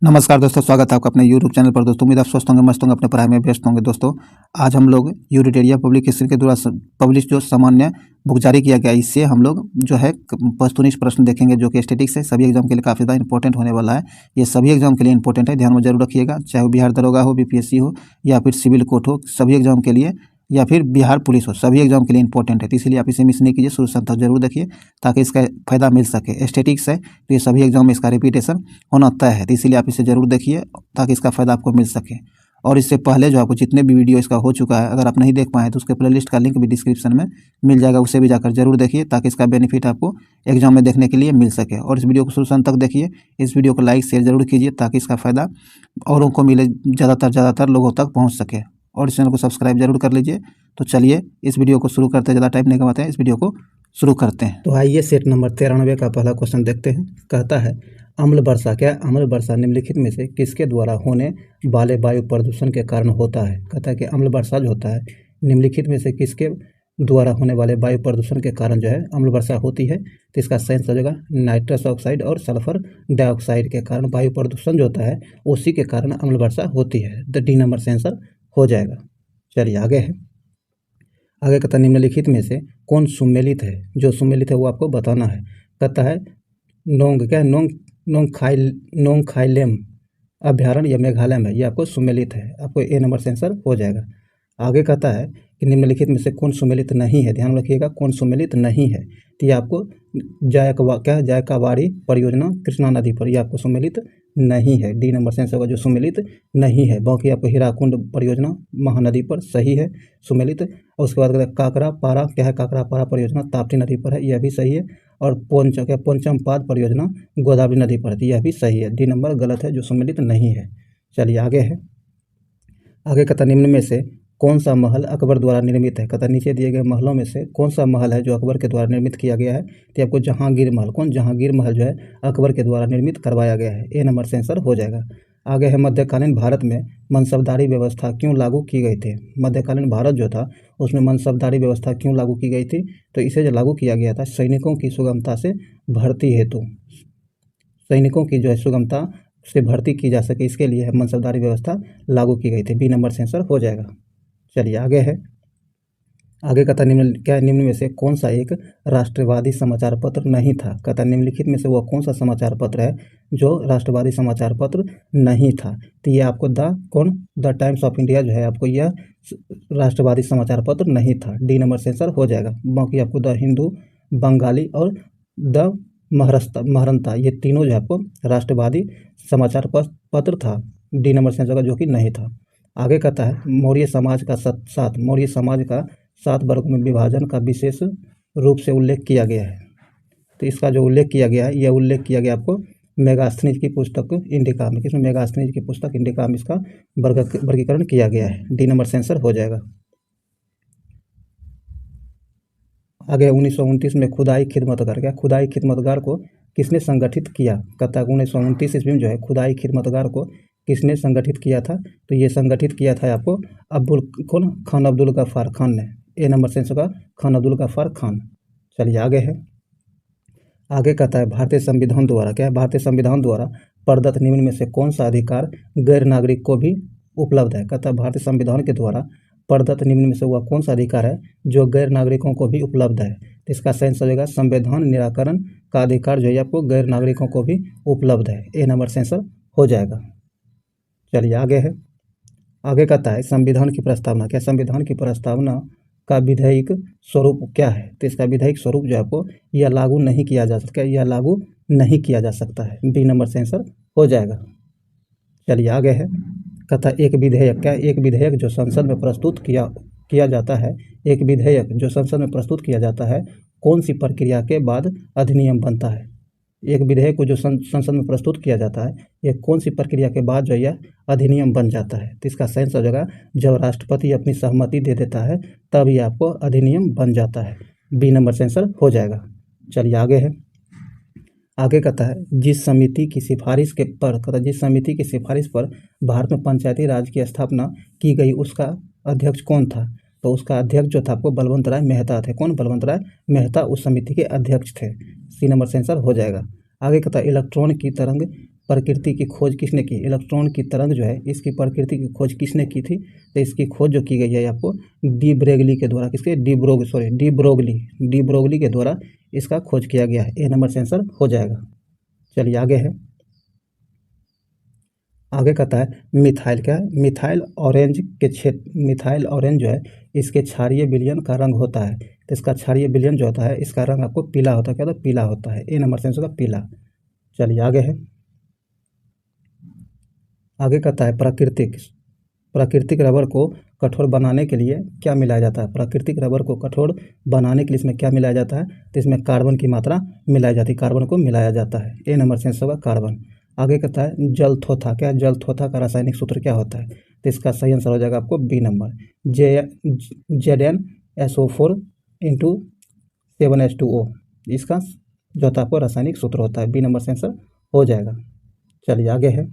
नमस्कार दोस्तों, स्वागत है आपका अपने यूट्यूब चैनल पर। दोस्तों उम्मीद आप स्वस्थ होंगे, मस्त होंगे, अपने पढ़ाई में व्यस्त होंगे। दोस्तों आज हम लोग यूनिटेरिया पब्लिक हिस्ट्री के द्वारा पब्लिश जो सामान्य बुक जारी किया गया, इससे हम लोग जो है वस्तुनिष्ठ प्रश्न देखेंगे, जो कि स्टैटिक्स है। सभी एग्जाम के लिए काफ़ी ज़्यादा इंपॉर्टेंट होने वाला है। ये सभी एग्जाम के लिए इंपॉर्टेंट है, ध्यान में जरूर रखिएगा। चाहे वो बिहार दरोगा हो, बीपीएससी हो, या फिर सिविल कोर्ट हो, सभी एग्जाम के लिए, या फिर बिहार पुलिस हो, सभी एग्जाम के लिए इंपॉर्टेंट है। तो इसलिए आप इसे मिस नहीं कीजिए, शुरू से अंत तक जरूर देखिए, ताकि इसका फायदा मिल सके। स्टैटिक्स है तो ये सभी एग्जाम में इसका रिपीटेशन होना तय है, तो इसीलिए आप इसे जरूर देखिए ताकि इसका फायदा आपको मिल सके। और इससे पहले जो आपको जितने भी वीडियो इसका हो चुका है, अगर आप नहीं देख पाए तो उसके प्लेलिस्ट का लिंक भी डिस्क्रिप्शन में मिल जाएगा, उसे भी जाकर जरूर देखिए, ताकि इसका बेनिफिट आपको एग्जाम में देखने के लिए मिल सके। और इस वीडियो को शुरू से अंत तक देखिए, इस वीडियो को लाइक शेयर जरूर कीजिए, ताकि इसका फायदा औरों को मिले, ज़्यादातर लोगों तक पहुँच सके। और इस चैनल को सब्सक्राइब जरूर कर लीजिए। तो चलिए इस वीडियो को शुरू करते हैं, ज़्यादा टाइम नहीं गंवाते हैं, इस वीडियो को शुरू करते हैं। तो आइए सेट नंबर 93 का पहला क्वेश्चन देखते हैं। कहता है अम्ल वर्षा, क्या अम्ल वर्षा निम्नलिखित में से किसके द्वारा होने वाले वायु प्रदूषण के कारण होता है। कहता है कि अम्ल वर्षा जो होता है, निम्नलिखित में से किसके द्वारा होने वाले वायु प्रदूषण के कारण जो है अम्ल वर्षा होती है। तो इसका सही आंसर हो जाएगा नाइट्रस ऑक्साइड और सल्फर डाइऑक्साइड के कारण वायु प्रदूषण जो होता है, उसी के कारण अम्ल वर्षा होती है। तो डी नंबर से आंसर हो जाएगा। चलिए आगे है। आगे कहता है निम्नलिखित में से कौन सुमेलित है। जो सुमेलित है वो आपको बताना है। कहता है नोंग, क्या नोंगखाइलेम अभ्यारण्य या मेघालय में, ये आपको सुमेलित है। आपको ए नंबर से आंसर हो जाएगा। आगे कहता है कि निम्नलिखित में से कौन सुमेलित नहीं है। ध्यान रखिएगा, कौन सुमेलित नहीं है। तो ये आपको जायकावाड़ी परियोजना कृष्णा नदी पर, ये आपको सुमेलित नहीं है। डी नंबर से आंसर होगा जो सुमेलित नहीं है। बाकी आपको हीराकुंड परियोजना महानदी पर सही है सुमेलित। और उसके बाद कहता है काकरा पारा, क्या है काकरा पारा परियोजना ताप्ती नदी पर है, यह भी सही है। और पोंचमपाद परियोजना गोदावरी नदी पर है, यह भी सही है। डी नंबर गलत है, जो सुमेलित नहीं है। चलिए आगे है। आगे कहता निम्न में से कौन सा महल अकबर द्वारा निर्मित है। कहता नीचे दिए गए महलों में से कौन सा महल है जो अकबर के द्वारा निर्मित किया गया है। तो आपको जहांगीर महल, जहांगीर महल जो है अकबर के द्वारा निर्मित करवाया गया है। ए नंबर से आंसर हो जाएगा। आगे है मध्यकालीन भारत में मनसबदारी व्यवस्था क्यों लागू की गई थी। मध्यकालीन भारत जो था उसमें मनसबदारी व्यवस्था क्यों लागू की गई थी। तो इसे जो लागू किया गया था सैनिकों की सुगमता से भर्ती हेतु, सैनिकों की जो है सुगमता से भर्ती की जा सके, इसके लिए मनसबदारी व्यवस्था लागू की गई थी। बी नंबर से आंसर हो जाएगा। चलिए आगे है। आगे कहता निम्न में से कौन सा एक राष्ट्रवादी समाचार पत्र नहीं था। कहता निम्नलिखित में से वह कौन सा समाचार पत्र है जो राष्ट्रवादी समाचार पत्र नहीं था। तो ये आपको द टाइम्स ऑफ इंडिया जो है, आपको यह राष्ट्रवादी समाचार पत्र नहीं था। डी नंबर से आंसर हो जाएगा। बाकी आपको द हिंदू, बंगाली और द महारंता, ये तीनों जो है आपको राष्ट्रवादी समाचार पत्र था। डी नंबर से आंसर जो कि नहीं था। आगे कहता है मौर्य समाज का 7 वर्गों में विभाजन का विशेष रूप से उल्लेख किया गया है। तो इसका जो उल्लेख किया गया है, यह उल्लेख किया गया आपको मेगास्थनीज की पुस्तक इंडिका में। किसमें? मेगास्थनीज की पुस्तक इंडिका में इसका वर्गीकरण किया गया है। डी नंबर से आंसर हो जाएगा। आगे 1929 में खुदाई खिदमतगार, क्या खुदाई खिदमतगार को किसने संगठित किया। कहता है 1929 ईस्वी में जो है खुदाई खिदमतगार को किसने संगठित किया था। तो ये संगठित किया था आपको खान अब्दुल गफ्फार खान ने। ए नंबर से आंसर खान अब्दुल गफ्फार खान। चलिए आगे है। आगे कहता है भारतीय संविधान द्वारा, क्या है भारतीय संविधान द्वारा प्रदत्त निम्न में से कौन सा अधिकार गैर नागरिक को भी उपलब्ध है। कहता है भारतीय संविधान के द्वारा प्रदत्त निम्न में से वह कौन सा अधिकार है जो गैर नागरिकों को भी उपलब्ध है। तो इसका सही आंसर होगा संविधान निराकरण का अधिकार जो है आपको गैर नागरिकों को भी उपलब्ध है। ए नंबर से आंसर हो जाएगा। चलिए आगे है। आगे कहता है संविधान की प्रस्तावना, क्या संविधान की प्रस्तावना का विधायिक स्वरूप क्या है। तो इसका विधायिक स्वरूप जो है आपको यह लागू नहीं किया जा सकता, यह लागू नहीं किया जा सकता है। बी नंबर से आंसर हो जाएगा। चलिए आगे है। कहता है एक विधेयक, क्या एक विधेयक जो संसद में प्रस्तुत किया जाता है, एक विधेयक जो संसद में प्रस्तुत किया जाता है कौन सी प्रक्रिया के बाद अधिनियम बनता है। एक विधेयक को जो संसद में प्रस्तुत किया जाता है, ये कौन सी प्रक्रिया के बाद जो यह अधिनियम बन जाता है। तो इसका सही आंसर हो जाएगा जब राष्ट्रपति अपनी सहमति दे देता है तब ये आपको अधिनियम बन जाता है। बी नंबर से आंसर हो जाएगा। चलिए आगे है। आगे कहता है जिस समिति की सिफारिश पर भारत में पंचायती राज की स्थापना की गई उसका अध्यक्ष कौन था। तो उसका अध्यक्ष जो था आपको बलवंत राय मेहता थे। कौन? बलवंत राय मेहता उस समिति के अध्यक्ष थे। सी नंबर से आंसर हो जाएगा। आगे कहता है इलेक्ट्रॉन की तरंग प्रकृति की खोज किसने की? इलेक्ट्रॉन की तरंग जो है इसकी प्रकृति की खोज किसने की थी? तो इसकी खोज जो की गई है आपको डी ब्रोगली के द्वारा, किसके? डी ब्रोगली के द्वारा इसका खोज किया गया है। ए नंबर से आंसर हो जाएगा। चलिए आगे है, आगे कहता है मिथाइल। क्या है? मिथाइल ऑरेंज जो है इसके क्षारीय विलयन का रंग होता है। तो इसका क्षारीय विलयन जो होता है इसका रंग आपको पीला होता है। क्या होता है? पीला होता है। ए नंबर से आंसर होगा पीला। चलिए आगे है, आगे कहता है प्राकृतिक रबर को कठोर बनाने के लिए क्या मिलाया जाता है? प्राकृतिक रबर को कठोर बनाने के लिए इसमें क्या मिलाया जाता है? तो इसमें कार्बन की मात्रा मिलाई जाती है, कार्बन को मिलाया जाता है। ए नंबर से आंसर होगा कार्बन। आगे कहता है जलथोथा। क्या है? जलथोथा का रासायनिक सूत्र क्या होता है? तो इसका सही आंसर हो जाएगा आपको B number, ZnSO4 into 7H2O। इसका जो होता है आपको रासायनिक सूत्र होता है। बी नंबर से आंसर हो जाएगा। चलिए आगे है,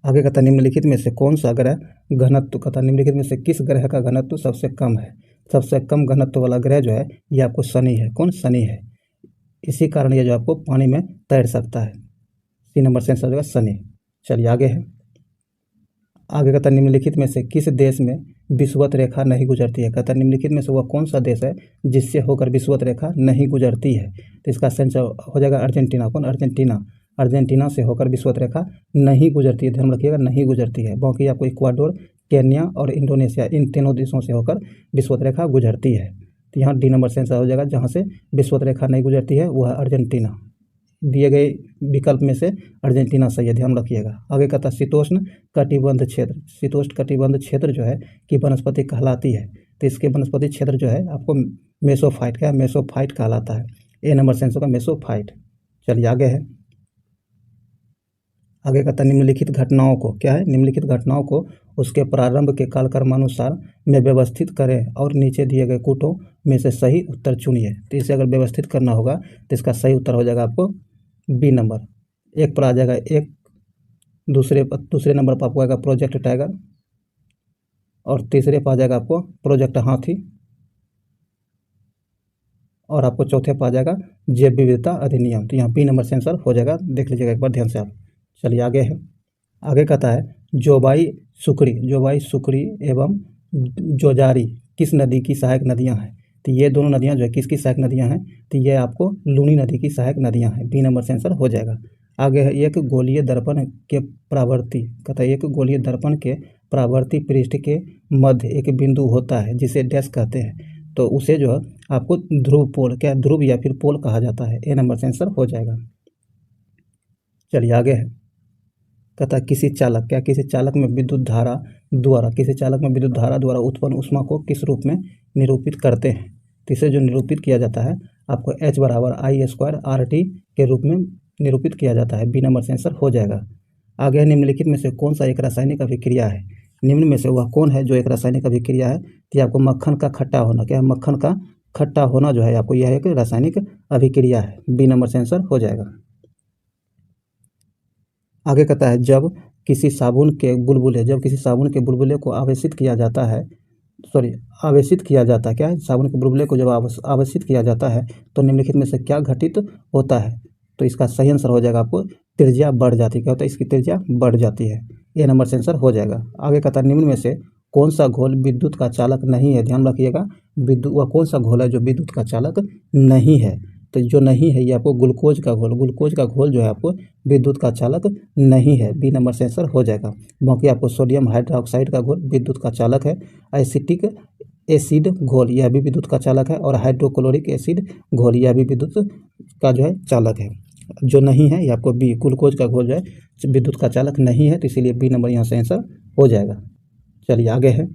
आगे कहता है निम्नलिखित में से कौन सा ग्रह घनत्व, कहता है निम्नलिखित में से किस ग्रह का घनत्व सबसे कम है? सबसे कम घनत्व वाला ग्रह जो है ये आपको शनि है। कौन? शनि है। इसी कारण ये जो आपको पानी में तैर सकता है। सी नंबर से आंसर हो जाएगा शनि। चलिए आगे है, आगे कहता है निम्नलिखित में से किस देश में विषुवत रेखा नहीं गुजरती है? कहता है निम्नलिखित में से वह कौन सा देश है जिससे होकर विषुवत रेखा नहीं गुजरती है? तो इसका आंसर हो जाएगा अर्जेंटीना। कौन? अर्जेंटीना। अर्जेंटीना से होकर विषुवत रेखा नहीं गुजरती है, ध्यान रखिएगा, नहीं गुजरती है। बाकी आपको इक्वाडोर, केन्या और इंडोनेशिया, इन तीनों देशों से होकर विषुवत रेखा गुजरती है। तो यहाँ डी नंबर से आंसर हो जाएगा, जहाँ से विषुवत रेखा नहीं गुजरती है वह अर्जेंटीना। दिए गए विकल्प में से अर्जेंटीना सही है, ध्यान रखिएगा। आगे कहता है शीतोष्ण कटिबंध क्षेत्र। शीतोष्ण कटिबंध क्षेत्र जो है कि वनस्पति कहलाती है? तो इसके वनस्पति क्षेत्र जो है आपको मेसोफाइट। क्या है? मेसोफाइट कहलाता है। ए नंबर से आंसर होगा मेसोफाइट। चलिए आगे है, आगे कहता है निम्नलिखित घटनाओं को, क्या है? निम्नलिखित घटनाओं को उसके प्रारंभ के कालक्रमानुसार में व्यवस्थित करें और नीचे दिए गए कूटों में से सही उत्तर चुनिए। तो इसे अगर व्यवस्थित करना होगा तो इसका सही उत्तर हो जाएगा आपको बी नंबर। एक पर आ जाएगा एक, दूसरे नंबर पर आपको आएगा प्रोजेक्ट टाइगर, और तीसरे पर आ जाएगा आपको प्रोजेक्ट हाथी, और आपको चौथे पर आ जाएगा जैव विविधता अधिनियम। तो यहाँ बी नंबर से आंसर हो जाएगा, देख लीजिएगा एक बार ध्यान से आप। चलिए आगे है, आगे कहता है जोबाई सुकरी एवं जोजारी किस नदी की सहायक नदियां हैं? तो ये दोनों नदियां जो है किसकी सहायक नदियां हैं? तो ये आपको लूनी नदी की सहायक नदियां हैं। बी नंबर से आंसर हो जाएगा। आगे है एक गोलीय दर्पण के प्रावर्ती, कहता है एक गोलीय दर्पण के प्रावर्ती पृष्ठ के मध्य एक बिंदु होता है जिसे डैश कहते हैं। तो उसे जो है आपको ध्रुव पोल, क्या ध्रुव या फिर पोल कहा जाता है। ए नंबर से आंसर हो जाएगा। चलिए आगे है, कहता है किसी चालक में विद्युत धारा द्वारा उत्पन्न ऊष्मा को किस रूप में निरूपित करते हैं? तो इसे जो निरूपित किया जाता है आपको H बराबर I² RT के रूप में निरूपित किया जाता है। बी नंबर से आंसर हो जाएगा। आगे है निम्नलिखित में से कौन सा एक रासायनिक अभिक्रिया है? निम्न में से वह कौन है जो एक रासायनिक अभिक्रिया है? तो आपको मक्खन का खट्टा होना, क्या है? मक्खन का खट्टा होना जो है आपको यह एक रासायनिक अभिक्रिया है। बी नंबर से आंसर हो जाएगा। आगे कहता है जब किसी साबुन के बुलबुले को आवेशित किया जाता है, क्या है? साबुन के बुलबुले को जब आवेशित किया जाता है तो निम्नलिखित में से क्या घटित होता है? तो इसका सही आंसर हो जाएगा आपको त्रिज्या बढ़ जाती है। क्या होता है? इसकी त्रिज्या बढ़ जाती है। ए नंबर से आंसर हो जाएगा। आगे कहता है निम्न में से कौन सा घोल विद्युत का चालक नहीं है? ध्यान रखिएगा, वह कौन सा घोल है जो विद्युत का चालक नहीं है? तो जो नहीं है ये आपको ग्लूकोज का घोल जो है आपको विद्युत का चालक नहीं है। बी नंबर से आंसर हो जाएगा। बाकी आपको सोडियम हाइड्रोक्साइड का घोल विद्युत का चालक है। एसिटिक एसिड घोल यह भी विद्युत का चालक है, और हाइड्रोक्लोरिक एसिड घोल यह भी विद्युत का जो है चालक है। जो नहीं है ये आपको बी, ग्लूकोज का घोल जो है विद्युत का चालक नहीं है, तो इसीलिए बी नंबर यहाँ से आंसर हो जाएगा। चलिए आगे है,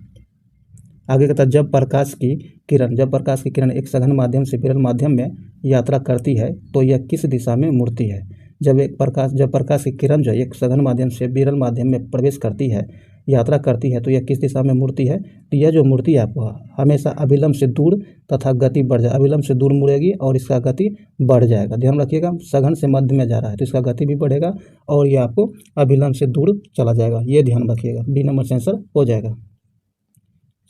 आगे कहता है जब प्रकाश की किरण एक सघन माध्यम से विरल माध्यम में यात्रा करती है तो यह किस दिशा में मुड़ती है? जब प्रकाश की किरण जो एक सघन माध्यम से विरल माध्यम में प्रवेश करती है, यात्रा करती है, तो यह किस दिशा में मुड़ती है? तो यह जो मुड़ती है आपको हमेशा अभिलंब से दूर तथा गति बढ़ जाए, अभिलंब से दूर मुड़ेगी और इसका गति बढ़ जाएगा। ध्यान रखिएगा, सघन से मध्य में जा रहा है तो इसका गति भी बढ़ेगा और यह आपको अभिलंब से दूर चला जाएगा, ये ध्यान रखिएगा। बी नंबर से आंसर हो जाएगा।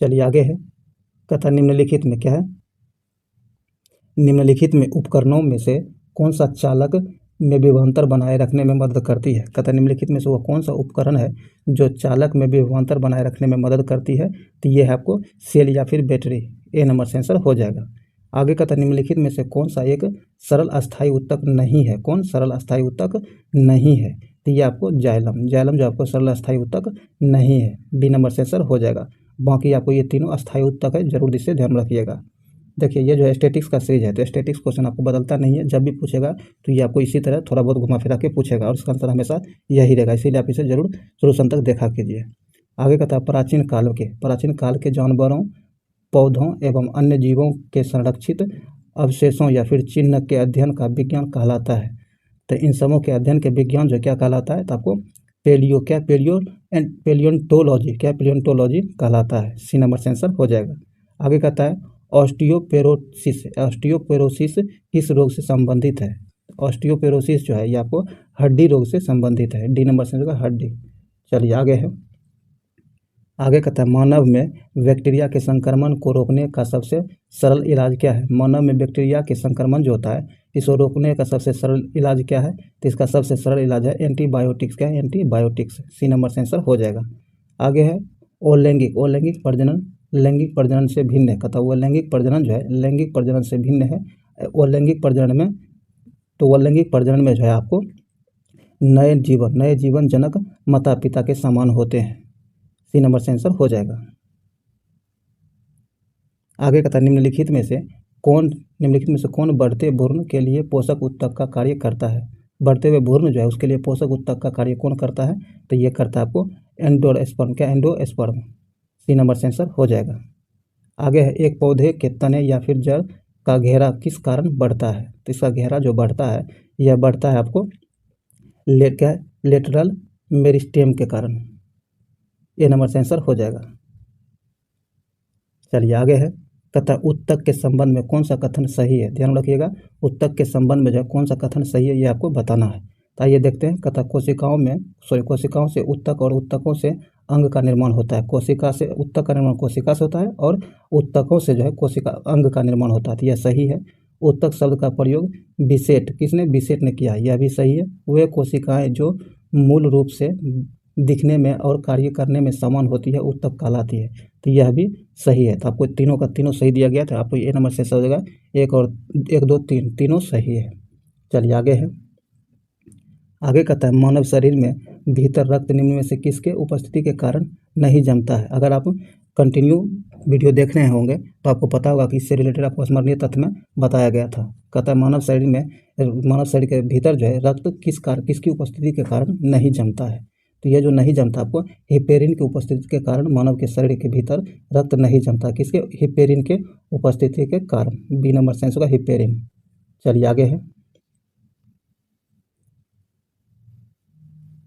चलिए आगे है, कहता निम्नलिखित में क्या है? निम्नलिखित में उपकरणों में से कौन सा चालक में विभवांतर बनाए रखने में मदद करती है? कहता है निम्नलिखित में से वह कौन सा उपकरण है जो चालक में विभवांतर बनाए रखने में मदद करती है? तो ये है आपको सेल या फिर बैटरी। ए नंबर से आंसर हो जाएगा। आगे कहता है निम्नलिखित में से कौन सा एक सरल अस्थायी ऊतक नहीं है? कौन सरल अस्थायी ऊतक नहीं है? तो ये आपको जाइलम जो आपको सरल अस्थायी ऊतक नहीं है। डी नंबर से आंसर हो जाएगा। बाकी आपको ये तीनों अस्थायी ऊतक है, जरूर इसे ध्यान रखिएगा। देखिए ये जो है स्टैटिक्स का सीरीज है, तो स्टैटिक्स क्वेश्चन आपको बदलता नहीं है, जब भी पूछेगा तो ये आपको इसी तरह थोड़ा बहुत घुमा फिरा के पूछेगा और इसका आंसर हमेशा यही रहेगा, इसीलिए आप इसे जरूर सोल्यूशन तक देखा कीजिए। आगे कहता है प्राचीन काल के जानवरों, पौधों एवं अन्य जीवों के संरक्षित अवशेषों या फिर चिन्ह के अध्ययन का विज्ञान कहलाता है? तो इन सबों के अध्ययन के विज्ञान जो क्या कहलाता है? तो आपको पेलियोंटोलॉजी कहलाता है। सी नंबर से आंसर हो जाएगा। आगे कहता है ऑस्टियोपोरोसिस किस रोग से संबंधित है? ऑस्टियोपोरोसिस जो है ये आपको हड्डी रोग से संबंधित है। डी नंबर से होगा हड्डी। चलिए आगे है। आगे कहता है मानव में बैक्टीरिया के संक्रमण को रोकने का सबसे सरल इलाज क्या है? मानव में बैक्टीरिया के संक्रमण जो होता है इसको रोकने का सबसे सरल इलाज क्या है? तो इसका सबसे सरल इलाज है एंटीबायोटिक्स। क्या है? एंटीबायोटिक्स। सी नंबर से आंसर हो जाएगा। आगे है लैंगिक प्रजनन से भिन्न है। कहता है लैंगिक प्रजनन जो है लैंगिक प्रजनन से भिन्न है। लैंगिक प्रजनन में जो है आपको नए जीवन जनक माता पिता के समान होते हैं। सी नंबर से आंसर हो जाएगा। आगे कहता है निम्नलिखित में से कौन बढ़ते भ्रूण के लिए पोषक ऊतक का कार्य करता है? बढ़ते हुए भ्रूण जो है उसके लिए पोषक ऊतक का कार्य कौन करता है? तो ये करता है आपको एंडोस्पर्म। क्या? एंडोस्पर्म। सी नंबर से आंसर हो जाएगा। आगे है एक पौधे के तने या फिर जड़ का घेरा किस कारण बढ़ता है? तो इसका घेरा जो बढ़ता है यह बढ़ता है आपको लेटरल मेरिस्टेम के कारण। ए नंबर से आंसर हो जाएगा। चलिए आगे है। कहता ऊतक के संबंध में कौन सा कथन सही है? ध्यान रखिएगा, ऊतक के संबंध में जो कौन सा कथन सही है ये आपको बताना है। तो आइए देखते हैं। कहता कोशिकाओं से ऊतक और ऊतकों से अंग का निर्माण होता है। कोशिका से ऊतक का निर्माण कोशिका से होता है और ऊतकों से जो है कोशिका अंग का निर्माण होता है। तो यह सही है। ऊतक शब्द का प्रयोग बिसेट ने किया, यह भी सही है। वे कोशिकाएं जो मूल रूप से दिखने में और कार्य करने में समान होती है ऊतक कहलाती है। तो यह भी सही है। तो आपको तीनों का तीनों सही दिया गया था, आपको ए नंबर से हो जाएगा। 1 2 3 तीनों सही है। चलिए आगे है। आगे कहता है मानव शरीर में भीतर रक्त निम्न में से किसके उपस्थिति के कारण नहीं जमता है? अगर आप कंटिन्यू वीडियो देख रहे होंगे तो आपको पता होगा कि इससे रिलेटेड आपको स्मरणीय तथ्य में बताया गया था। कहता है मानव शरीर के भीतर जो है रक्त किसकी उपस्थिति के कारण नहीं जमता है? तो यह जो नहीं जमता आपको हिपेरिन की उपस्थिति के कारण मानव के शरीर के भीतर रक्त नहीं जमता। किसके? हिपेरिन के उपस्थिति के कारण। बी नंबर से आंसर होगा हिपेरिन। चलिए आगे है।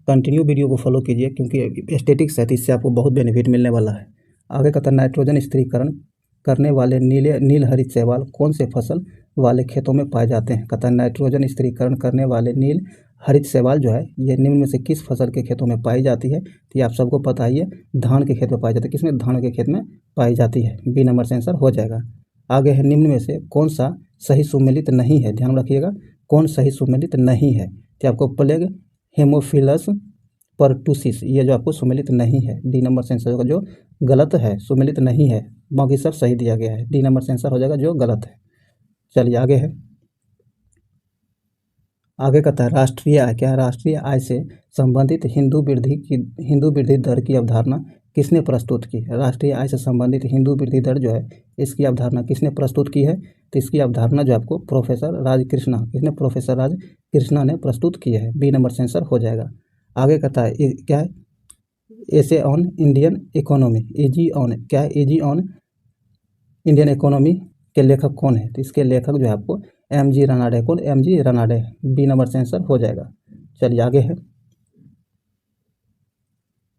कंटिन्यू वीडियो को फॉलो कीजिए क्योंकि स्टैटिक्स है तो इससे आपको बहुत बेनिफिट मिलने वाला है। आगे कहता है नाइट्रोजन स्थिरीकरण करने वाले नील हरित शैवाल कौन से फसल वाले खेतों में पाए जाते हैं? कहता है नाइट्रोजन स्थिरीकरण करने वाले नील हरित शैवाल जो है ये निम्न में से किस फसल के खेतों में पाई जाती है? तो ये आप सबको पता ही है, धान के खेत में पाई जाती है। किसमें? धान के खेत में पाई जाती है। बी नंबर से आंसर हो जाएगा। आगे है निम्न में से कौन सा सही सुमेलित नहीं है? ध्यान रखिएगा, कौन सही सुमेलित नहीं है? तो आपको प्लेग हेमोफिलस परटूसिस ये जो आपको सुमेलित नहीं है। डी नंबर से आंसर होगा जो गलत है, सुमेलित नहीं है, बाकी सब सही दिया गया है। डी नंबर से आंसर हो जाएगा जो गलत है। चलिए आगे है। आगे कहता है राष्ट्रीय आय। क्या है? राष्ट्रीय आय से संबंधित हिंदू वृद्धि दर की अवधारणा किसने प्रस्तुत की? राष्ट्रीय आय से संबंधित हिंदू वृद्धि दर जो है इसकी अवधारणा किसने प्रस्तुत की है? तो इसकी अवधारणा जो आपको प्रोफेसर राजकृष्णा ने प्रस्तुत की है। बी नंबर से आंसर हो जाएगा। आगे कहता है क्या है? एसे ऑन इंडियन इकोनॉमी, क्या है? एजी ऑन इंडियन इकोनॉमी के लेखक कौन है? तो इसके लेखक जो है आपको एम.जी. रनाडे। कौन? एम.जी. रनाडे। बी नंबर से आंसर हो जाएगा। चलिए आगे है।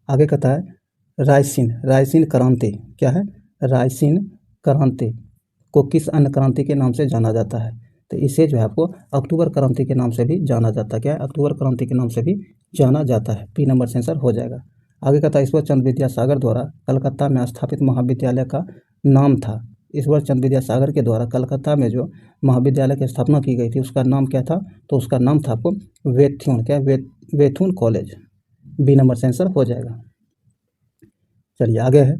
आगे कहता है रायसीन क्रांति। क्या है? रायसीन क्रांति को किस अन्य क्रांति के नाम से जाना जाता है? तो इसे जो है आपको अक्टूबर क्रांति के नाम से भी जाना जाता है। क्या है? अक्टूबर क्रांति के नाम से भी जाना जाता है। पी नंबर से आंसर हो जाएगा। आगे कहता है ईश्वर चंद्र विद्यासागर द्वारा कलकत्ता में स्थापित महाविद्यालय का नाम था। ईश्वर चंद्र विद्यासागर के द्वारा कलकत्ता में जो महाविद्यालय की स्थापना की गई थी उसका नाम क्या था? तो उसका नाम था आपको वेथुन, क्या वेथुन कॉलेज। बी नंबर से आंसर हो जाएगा। चलिए आगे है,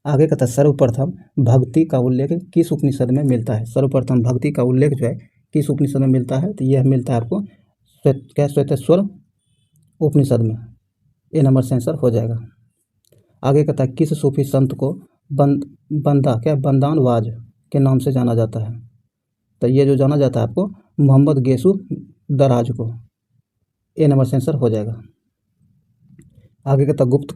आगे कहता है सर्वप्रथम भक्ति का उल्लेख किस उपनिषद में मिलता है? सर्वप्रथम भक्ति का उल्लेख जो है किस उपनिषद में मिलता है? तो यह मिलता है आपको श्वेतेश्वर उपनिषद में। ए नंबर से आंसर हो जाएगा। आगे कहता है किस सूफी संत को बंदानवाज के नाम से जाना जाता है? तो ये जो जाना जाता है आपको मोहम्मद गेसु दराज को। ए नंबर से आंसर हो जाएगा। आगे कहता है गुप्त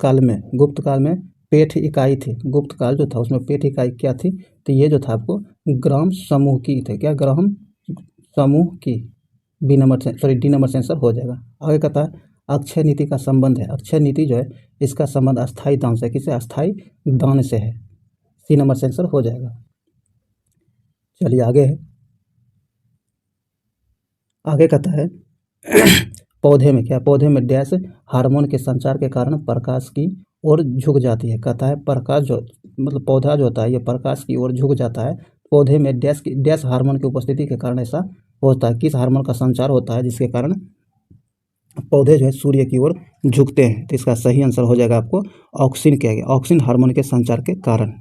काल में पेठ इकाई थी। गुप्त काल जो था उसमें पेठ इकाई क्या थी? तो ये जो था आपको ग्राम समूह की थे। क्या? ग्राम समूह की। डी नंबर से आंसर हो जाएगा। आगे कहता है अक्षय नीति का संबंध है। अक्षय नीति जो है इसका संबंध अस्थाई दान से, किसे? अस्थाई दान से है। सी नंबर से आंसर हो जाएगा। चलिए आगे है, आगे कहता है पौधे में क्या? पौधे में डैश हार्मोन के संचार के कारण प्रकाश की ओर झुक जाती है। कहता है प्रकाश जो मतलब पौधा जो होता है ये प्रकाश की ओर झुक जाता है। पौधे में डैश हार्मोन की उपस्थिति के कारण ऐसा होता है। किस हार्मोन का संचार होता है जिसके कारण पौधे जो है सूर्य की ओर झुकते हैं? तो इसका सही आंसर हो जाएगा आपको ऑक्सिन के आगे, ऑक्सिन हार्मोन के संचार के कारण।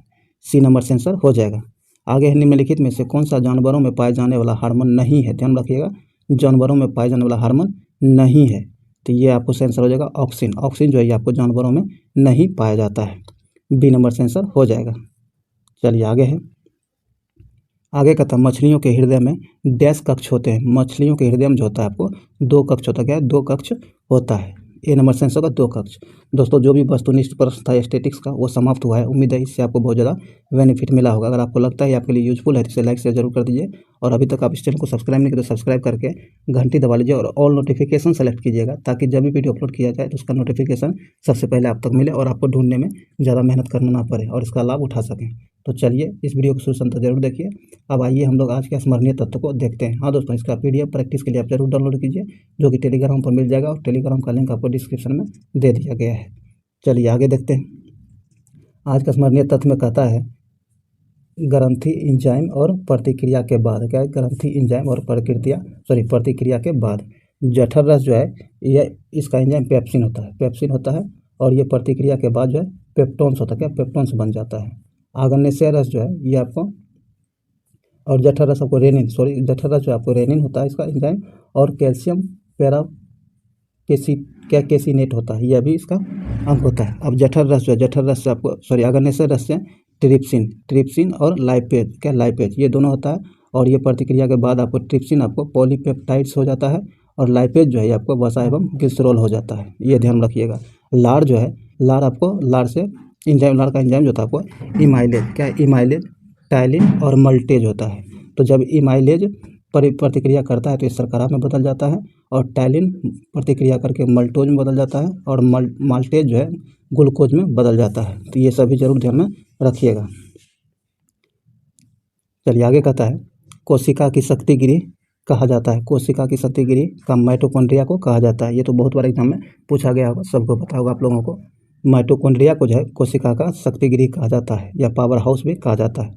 सी नंबर से आंसर हो जाएगा। आगे है निम्नलिखित में से कौन सा जानवरों में पाए जाने वाला हार्मोन नहीं है? ध्यान रखिएगा, जानवरों में पाए जाने वाला हार्मोन नहीं है। तो ये आपको सही आंसर हो जाएगा ऑक्सिन। ऑक्सिन जो है आपको जानवरों में नहीं पाया जाता है। बी नंबर से आंसर हो जाएगा। चलिए आगे है, आगे कहता है मछलियों के हृदय में डैश कक्ष होते हैं। मछलियों के हृदय में जो होता है आपको 2 कक्ष होता है। क्या है? 2 कक्ष होता है। ए नंबर से आंसर होगा 2 कक्ष। दोस्तों जो भी वस्तुनिष्ठ प्रश्न था स्टैटिक्स का वो समाप्त हुआ है। उम्मीद है इससे आपको बहुत ज़्यादा बेनिफिट मिला होगा। अगर आपको लगता है आपके लिए यूजफुल है तो इसे लाइक शेयर जरूर कर दीजिए। और अभी तक आप इस चैनल को सब्सक्राइब नहीं किया तो सब्सक्राइब करके घंटी दबा लीजिए और ऑल नोटिफिकेशन सेलेक्ट कीजिएगा, ताकि जब भी वीडियो अपलोड किया जाए तो उसका नोटिफिकेशन सबसे पहले आप तक मिले और आपको ढूंढने में ज़्यादा मेहनत करना ना पड़े और इसका लाभ उठा सकें। तो चलिए इस वीडियो को शुरू से अंत तक जरूर देखिए। अब आइए हम लोग आज के स्मरणीय तत्व को देखते हैं। हाँ दोस्तों, इसका PDF प्रैक्टिस के लिए आप जरूर डाउनलोड कीजिए, जो कि टेलीग्राम पर मिल जाएगा और टेलीग्राम का लिंक आपको डिस्क्रिप्शन में दे दिया गया है। चलिए आगे देखते हैं। आज का स्मरणीय तत्व में कहता है ग्रंथि एंजाइम और प्रतिक्रिया के बाद। क्या है? ग्रंथि एंजाइम और प्रतिक्रिया के बाद जठर रस जो है यह इसका एंजाइम पेप्सिन होता है और ये प्रतिक्रिया के बाद जो है पेप्टोन्स होता है। क्या? पेप्टोन्स बन जाता है। आग्नेय रस जो है ये आपको और जठर रस आपको जठर रस जो आपको रेनिन होता है इसका एंजाइम, और कैल्शियम कैसीनेट होता है, यह भी इसका अंग होता है। अब जठर रस से आपको आग्नेय रस से ट्रिप्सिन और लाइपेज ये दोनों होता है। और ये प्रतिक्रिया के बाद आपको ट्रिप्सिन आपको पॉलीपेप्टाइड्स हो जाता है और लाइपेज जो है आपको वसा एवं ग्लिसरॉल हो जाता है। ये ध्यान रखिएगा। लार जो है लार का एंजाइम जो था आपको इमाइलेज टाइलिन और मल्टेज होता है। तो जब इमाइलेज प्रतिक्रिया करता है तो ये शर्करा में बदल जाता है और टाइलिन प्रतिक्रिया करके मल्टोज में बदल जाता है और माल्टेज जो है ग्लूकोज में बदल जाता है। तो ये सभी जरूर ध्यान में रखिएगा। चलिए आगे कहता है कोशिका की शक्ति गृह कहा जाता है। कोशिका की शक्ति गृह का माइटोकॉन्ड्रिया को कहा जाता है। ये तो बहुत बार एग्जाम में पूछा गया होगा, सबको पता होगा आप लोगों को। माइटोकॉन्ड्रिया को जो है कोशिका का शक्ति गृह कहा जाता है या पावर हाउस भी कहा जाता है।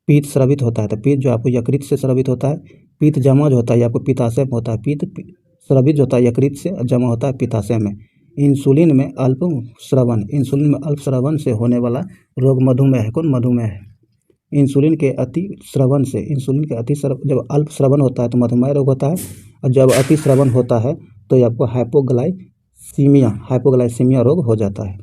पीत स्रवित होता है, तो पीत जो आपको यकृत से स्रवित होता है। पीत जमा जो होता है आपको पित्ताशय में होता है। पीत स्रवित जो होता है यकृत से जमा होता है पित्ताशय में। इंसुलिन में अल्प स्रवण से होने वाला रोग मधुमेह है। कौन? मधुमेह है। इंसुलिन के अति स्रवण जब अल्प स्रवण होता है तो मधुमेह रोग होता है, और जब अति स्रवण होता है तो ये आपको हाइपोग्लाइसीमिया रोग हो जाता है।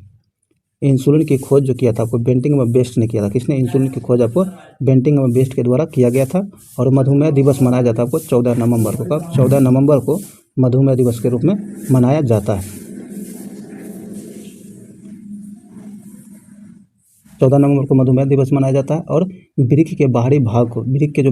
इंसुलिन की खोज जो किया था आपको बेंटिंग में बेस्ट ने किया था। किसने? इंसुलिन की खोज आपको बेंटिंग में बेस्ट के द्वारा किया गया था। और मधुमेह दिवस मनाया जाता है आपको 14 नवंबर को। कब? 14 नवंबर को मधुमेह दिवस के रूप में मनाया जाता है। 14 नवंबर को मधुमेह दिवस मनाया जाता है। और वृक्क के जो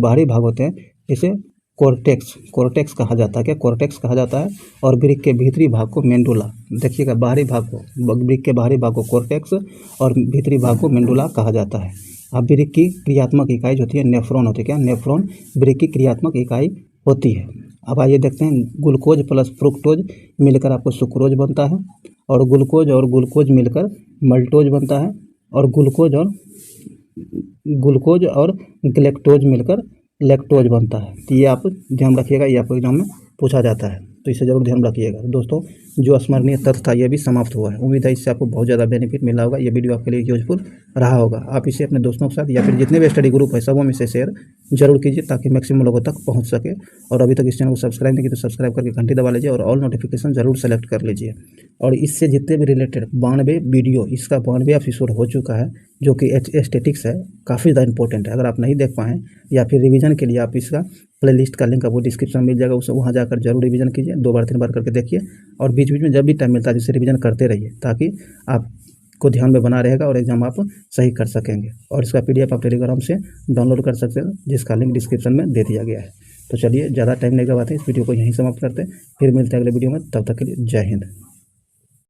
बाहरी भाग होते हैं इसे कोर्टेक्स कहा जाता है। क्या? कोर्टेक्स कहा जाता है। और वृक्क के भीतरी भाग को मेंडुला। देखिएगा, वृक्क के बाहरी भाग को कोर्टेक्स और भीतरी भाग को मेंडुला कहा जाता है। अब वृक्क की क्रियात्मक इकाई जो होती है नेफ्रॉन होती है। क्या? नेफ्रॉन वृक्क की क्रियात्मक इकाई होती है। अब आइए देखते हैं ग्लूकोज प्लस फ्रुक्टोज मिलकर आपको सुक्रोज बनता है, और ग्लूकोज मिलकर मल्टोज बनता है, और ग्लूकोज और ग्लूकोज और ग्लेक्टोज मिलकर लैक्टोज बनता है। तो ये आप ध्यान रखिएगा, ये आपको एग्जाम में पूछा जाता है, तो इसे ज़रूर ध्यान रखिएगा। दोस्तों, जो स्मरणीय तथ्य था ये भी समाप्त हुआ है। उम्मीद है इससे आपको बहुत ज़्यादा बेनिफिट मिला होगा। ये वीडियो आपके लिए यूजफुल रहा होगा। आप इसे अपने दोस्तों के साथ या फिर जितने भी स्टडी ग्रुप है सबों में से शेयर जरूर कीजिए, ताकि मैक्सिमम लोगों तक पहुंच सके। और अभी तक इस चैनल को सब्सक्राइब नहीं किया तो सब्सक्राइब करके घंटी दबा लीजिए और ऑल नोटिफिकेशन जरूर सेलेक्ट कर लीजिए। और इससे जितने भी रिलेटेड 92 वीडियो, इसका 92 एपिसोड हो चुका है, जो कि एस्थेटिक्स है, काफ़ी ज़्यादा इंपॉर्टेंट है। अगर आप नहीं देख पाएँ या फिर रिवीजन के लिए आप इसका प्लेलिस्ट का लिंक आपको डिस्क्रिप्शन में मिल जाएगा, उसे वहाँ जाकर जरूर रिवीजन कीजिए, 2 बार 3 बार करके देखिए। और बीच बीच में जब भी टाइम मिलता है जिससे रिवीजन करते रहिए, ताकि आपको ध्यान में बना रहेगा और एग्जाम आप सही कर सकेंगे। और इसका PDF आप टेलीग्राम से डाउनलोड कर सकते हैं, जिसका लिंक डिस्क्रिप्शन में दे दिया गया है। तो चलिए, ज़्यादा टाइम नहीं लगाते, इस वीडियो को यहीं समाप्त करते हैं। फिर मिलते हैं अगले वीडियो में, तब तक के लिए जय हिंद।